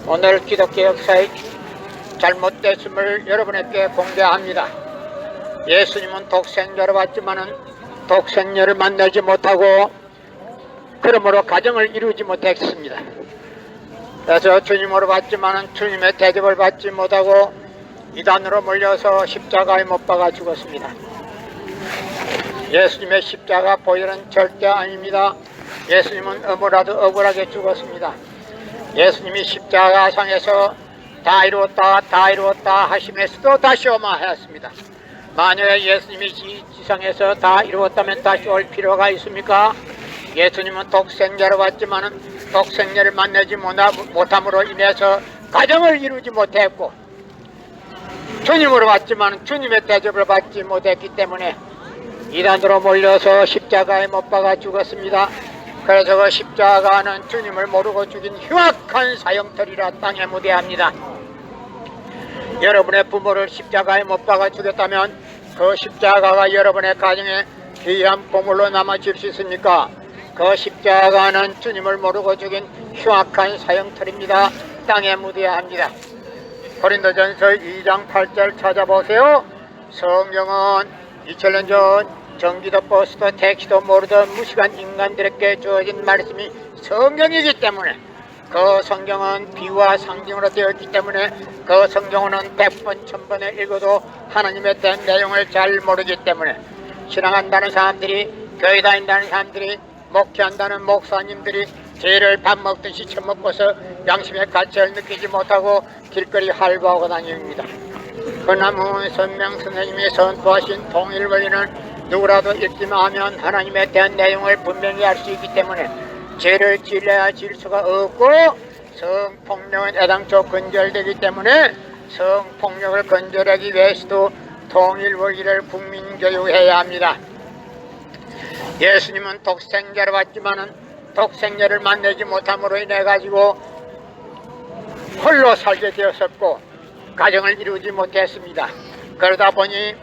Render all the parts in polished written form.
오늘 기독교 역사의 잘못됐음을 여러분에게 공개합니다. 예수님은 독생자로 왔지만은 독생녀를 만나지 못하고 그러므로 가정을 이루지 못했습니다. 그래서 주님으로 왔지만은 주님의 대접을 받지 못하고 이단으로 몰려서 십자가에 못 박아 죽었습니다. 예수님의 십자가 보혈은 절대 아닙니다. 예수님은 억울하게 죽었습니다. 예수님이 십자가상에서 다 이루었다 다 이루었다 하시면서도 다시 오마 하였습니다. 만약에 예수님이 지상에서 다 이루었다면 다시 올 필요가 있습니까? 예수님은 독생자로 왔지만 독생자를 만나지 못함으로 인해서 가정을 이루지 못했고, 주님으로 왔지만 주님의 대접을 받지 못했기 때문에 이단으로 몰려서 십자가에 못 박아 죽었습니다. 그래서 그 십자가는 주님을 모르고 죽인 흉악한 사형터리라 땅에 무대합니다. 여러분의 부모를 십자가에 못 박아 죽였다면 그 십자가가 여러분의 가정에 귀한 보물로 남아질 수 있습니까? 그 십자가는 주님을 모르고 죽인 흉악한 사형터리입니다. 땅에 무대합니다. 고린도전서 2장 8절 찾아보세요. 성경은 2000년 전 전기도 버스도 택시도 모르던 무식한 인간들에게 주어진 말씀이 성경이기 때문에, 그 성경은 비유와 상징으로 되어 있기 때문에 그 성경은 100번 1000번을 읽어도 하나님에 대한 내용을 잘 모르기 때문에 신앙한다는 사람들이, 교회 다닌다는 사람들이, 목회한다는 목사님들이 죄를 밥 먹듯이 처먹고서 양심의 가치를 느끼지 못하고 길거리 할구하고 다닙니다. 그나무 선명 선생님이 선포하신 통일 원리는 누구라도 읽기만 하면 하나님에 대한 내용을 분명히 알 수 있기 때문에 죄를 질러야 질 수가 없고, 성폭력은 애당초 근절되기 때문에 성폭력을 근절하기 위해서도 통일 원리를 국민교육해야 합니다. 예수님은 독생자로 왔지만은 독생자를 만나지 못함으로 인해 가지고 홀로 살게 되었었고 가정을 이루지 못했습니다. 그러다 보니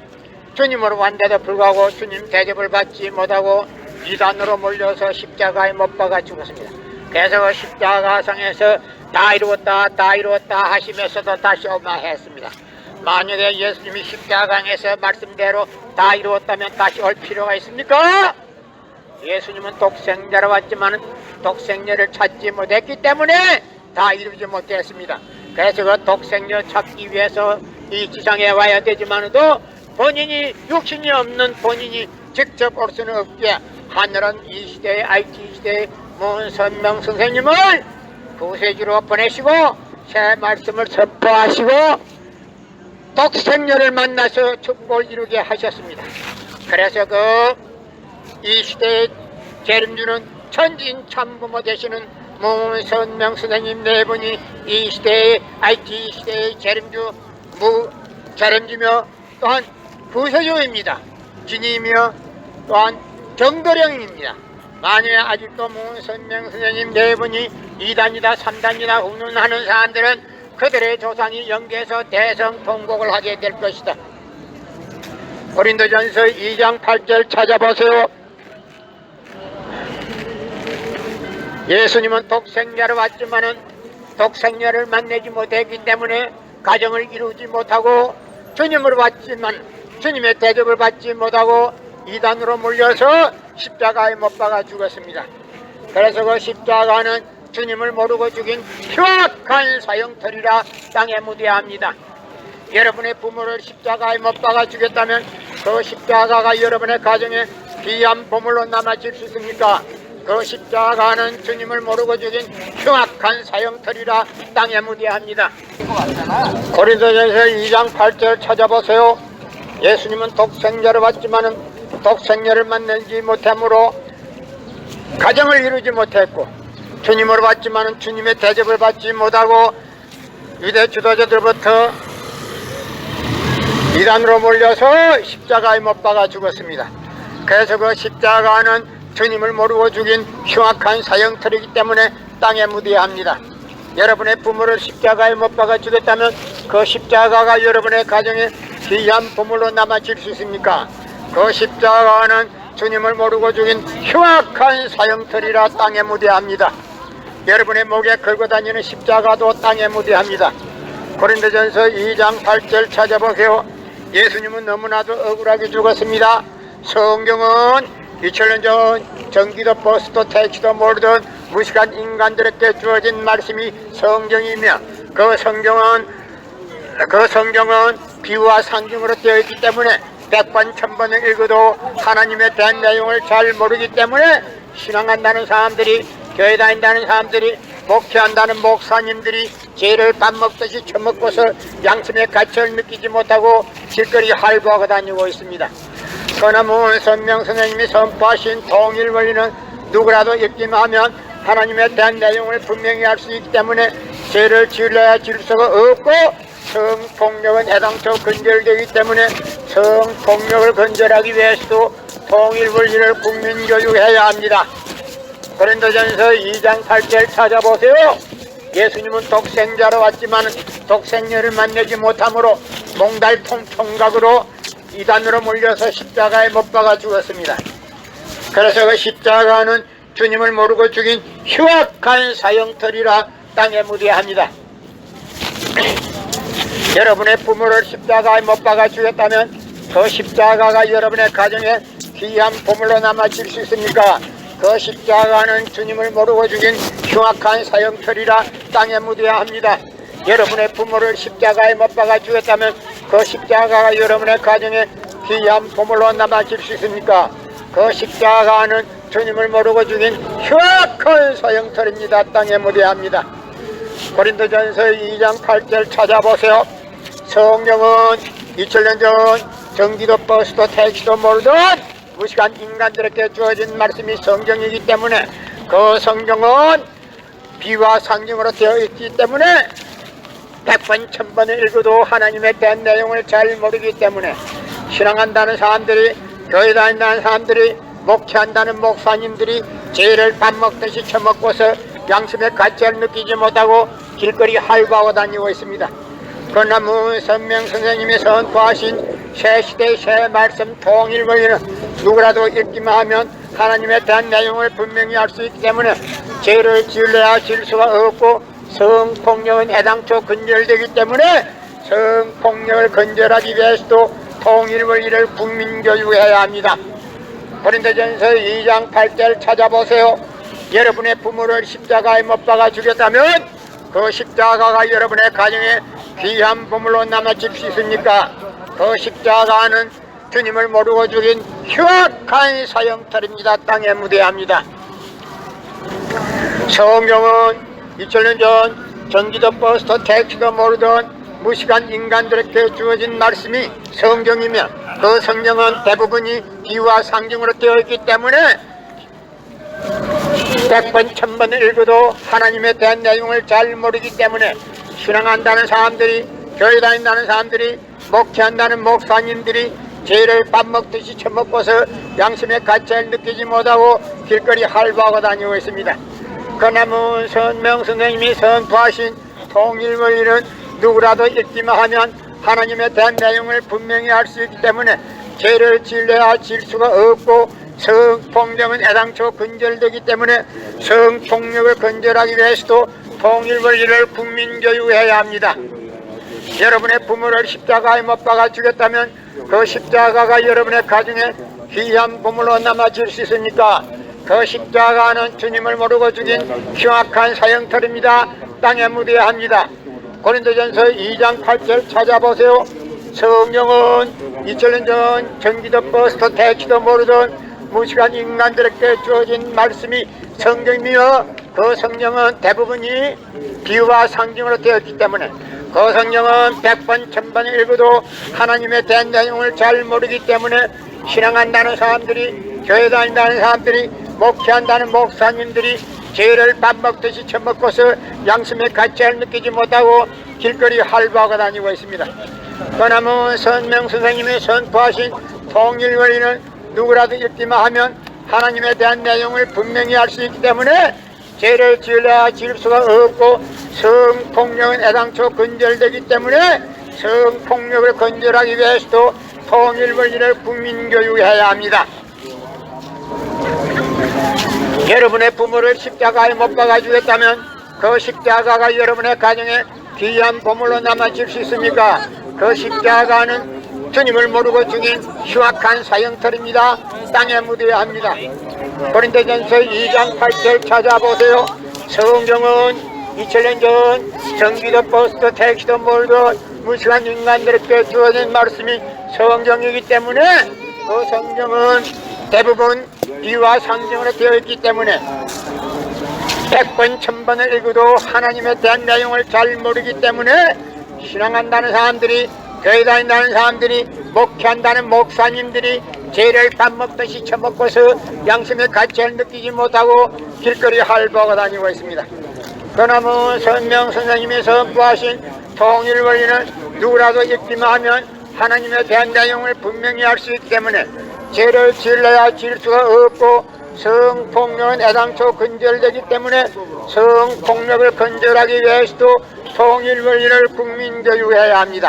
주님으로 왔는데도 불구하고 주님 대접을 받지 못하고 이단으로 몰려서 십자가에 못 박아 죽었습니다. 그래서 그 십자가상에서 다 이루었다 다 이루었다 하시면서도 다시 오마 했습니다. 만약에 예수님이 십자가에서 말씀대로 다 이루었다면 다시 올 필요가 있습니까? 예수님은 독생자로 왔지만 독생자를 찾지 못했기 때문에 다 이루지 못했습니다. 그래서 그 독생자 찾기 위해서 이 지상에 와야 되지만도 본인이 육신이 없는 본인이 직접 올 수는 없기에 하늘은 이 시대의 IT 시대의 문선명 선생님을 구세주로 보내시고 새 말씀을 선포하시고 독생녀를 만나서 축복을 이루게 하셨습니다. 그래서 이 시대의 재림주는 천진 참부모 되시는 문선명 선생님 네 분이 이 시대의 IT 시대의 재림주 재림주며 또한 구세주입니다. 진이며 또한 정도령입니다. 만약에 아직도 문선명 선생님 네 분이 2단이다 3단이다 운운하는 사람들은 그들의 조상이 영계에서 대성통곡을 하게 될 것이다. 고린도전서 2장 8절 찾아보세요. 예수님은 독생자로 왔지만은 독생자를 만나지 못했기 때문에 가정을 이루지 못하고 주님으로 왔지만 주님의 대접을 받지 못하고 이단으로 몰려서 십자가에 못 박아 죽었습니다. 그래서 그 십자가는 주님을 모르고 죽인 흉악한 사형터리라 땅에 묻어야 합니다. 여러분의 부모를 십자가에 못 박아 죽였다면 그 십자가가 여러분의 가정에 귀한 보물로 남아질 수 있습니까? 그 십자가는 주님을 모르고 죽인 흉악한 사형터리라 땅에 묻어야 합니다. 고린도전서 2장 8절 찾아보세요. 예수님은 독생자로 왔지만은 독생자를 만나지 못함으로 가정을 이루지 못했고 주님으로 왔지만은 주님의 대접을 받지 못하고 유대 지도자들부터 이단으로 몰려서 십자가에 못 박아 죽었습니다. 그래서 그 십자가는 주님을 모르고 죽인 흉악한 사형터이기 때문에 땅에 묻어야 합니다. 여러분의 부모를 십자가에 못 박아 죽였다면 그 십자가가 여러분의 가정에 귀한 보물로 남아질 수 있습니까? 그 십자가는 주님을 모르고 죽인 흉악한 사형터이라 땅에 묻어야 합니다. 여러분의 목에 걸고 다니는 십자가도 땅에 묻어야 합니다. 고린도전서 2장 8절 찾아보세요. 예수님은 너무나도 억울하게 죽었습니다. 성경은 2000년 전 전기도 버스도 택시도 모르던 무식한 인간들에게 주어진 말씀이 성경이며 그 성경은 비유와 상징으로 되어 있기 때문에 100번 1000번을 읽어도 하나님에 대한 내용을 잘 모르기 때문에 신앙한다는 사람들이, 교회 다닌다는 사람들이, 목회한다는 목사님들이 죄를 밥 먹듯이 처먹고서 양심의 가치를 느끼지 못하고 길거리 할구하고 다니고 있습니다. 그러나 문선명 선생님이 선포하신 통일 원리는 누구라도 읽기만 하면 하나님에 대한 내용을 분명히 알 수 있기 때문에 죄를 지으려야 지을 수가 없고 성폭력은 해당초 근절되기 때문에 성폭력을 근절하기 위해서도 통일 원리를 국민교육해야 합니다. 고린도전서 2장 8절 찾아보세요. 예수님은 독생자로 왔지만 독생녀를 만나지 못함으로 몽달통 총각으로 이단으로 몰려서 십자가에 못 박아 죽었습니다. 그래서 그 십자가는 주님을 모르고 죽인 흉악한 사형터리라 땅에 묻어야 합니다. 여러분의 부모를 십자가에 못 박아 죽였다면 그 십자가가 여러분의 가정에 귀한 보물로 남아질 수 있습니까? 그 십자가는 주님을 모르고 죽인 흉악한 사형터리라 땅에 묻어야 합니다. 여러분의 부모를 십자가에 못 박아 죽였다면 그 십자가가 여러분의 가정에 귀한 보물로 남아질 수 있습니까? 그 십자가는 주님을 모르고 죽인 흉악한 사형터리입니다. 땅에 묻어야 합니다. 고린도전서 2장 8절 찾아보세요. 성경은 2000년 전 전기도 버스도 택시도 모르던 무식한 인간들에게 주어진 말씀이 성경이기 때문에 그 성경은 비와 상징으로 되어 있기 때문에 100번 1000번을 읽어도 하나님에 대한 내용을 잘 모르기 때문에 신앙한다는 사람들이, 교회 다닌다는 사람들이, 목회한다는 목사님들이 죄를 밥 먹듯이 처먹고서 양심의 가치를 느끼지 못하고 길거리 할구하고 다니고 있습니다. 그러나 문선명 선생님이 선포하신 새 시대의 새 말씀 통일 원리는 누구라도 읽기만 하면 하나님에 대한 내용을 분명히 알 수 있기 때문에 죄를 지으려야 지을 수가 없고 성폭력은 해당초 근절되기 때문에 성폭력을 근절하기 위해서도 통일 원리를 국민교육해야 합니다. 고린도전서 2장 8절 찾아보세요. 여러분의 부모를 십자가에 못 박아 죽였다면 그 십자가가 여러분의 가정에 귀한 보물로 남아질 수 있습니까? 그 십자가는 주님을 모르고 죽인 흉악한 사형터입니다. 땅에 묻어야 합니다. 성경은 2000년 전 전기도 버스도 택시도 모르던 무식한 인간들에게 주어진 말씀이 성경이며 그 성경은 대부분이 비유와 상징으로 되어 있기 때문에 100번 1000번을 읽어도 하나님에 대한 내용을 잘 모르기 때문에 신앙한다는 사람들이, 교회 다닌다는 사람들이, 목회한다는 목사님들이 죄를 밥 먹듯이 처먹고서 양심의 가치를 느끼지 못하고 길거리 할구하고 다니고 있습니다. 그러나 문선명 선생님이 선포하신 통일 원리는 누구라도 읽기만 하면 하나님에 대한 내용을 분명히 알 수 있기 때문에 죄를 지으려야 지을 수가 없고 성폭력은 애당초 근절되기 때문에 성폭력을 근절하기 위해서도 통일권리를 국민교육해야 합니다. 여러분의 부모를 십자가에 못 박아 죽였다면 그 십자가가 여러분의 가정에 귀한 보물로 남아질 수 있습니까? 그 십자가는 주님을 모르고 죽인 흉악한 사형털입니다. 땅에 묻어야 합니다. 고린도전서 2장 8절 찾아보세요. 성령은 2000년 전 전기도 버스도 택시도 모르던 무식한 인간들에게 주어진 말씀이 성경이며 그 성령은 대부분이 비유와 상징으로 되었기 때문에 그 성령은 100번 1000번 읽어도 하나님에 대한 내용을 잘 모르기 때문에 신앙한다는 사람들이, 교회 다닌다는 사람들이, 목회한다는 목사님들이 죄를 밥 먹듯이 처먹고서 양심의 가치를 느끼지 못하고 길거리 할부하고 다니고 있습니다. 그러면 선명 선생님이 선포하신 통일권리는 누구라도 읽기만 하면 하나님에 대한 내용을 분명히 알 수 있기 때문에 죄를 지으려 지을 수가 없고 성폭력은 애당초 근절되기 때문에 성폭력을 근절하기 위해서도 통일권리를 국민교육해야 합니다. 여러분의 부모를 십자가에 못 박아 주겠다면 그 십자가가 여러분의 가정에 귀한 보물로 남아질 수 있습니까? 그 십자가는 주님을 모르고 죽인 흉악한 사형털입니다. 땅에 묻어야 합니다. 고린도전서 2장 8절 찾아보세요. 성경은 2000년 전 전기도 버스도 택시도 몰도 무식한 인간들에게 주어진 말씀이 성경이기 때문에 그 성경은 대부분 비유와 상징으로 되어 있기 때문에 100번 1000번을 읽어도 하나님에 대한 내용을 잘 모르기 때문에 신앙한다는 사람들이, 교회 다닌다는 사람들이, 목회한다는 목사님들이 죄를 밥 먹듯이 처먹고서 양심의 가치를 느끼지 못하고 길거리 할부하고 다니고 있습니다. 그러면 선명 선생님이 선포하신 통일권리는 누구라도 읽기만 하면 하나님에 대한 내용을 분명히 알 수 있기 때문에 죄를 지으려야 지을 수가 없고 성폭력은 애당초 근절되기 때문에 성폭력을 근절하기 위해서도 통일권리를 국민교육해야 합니다.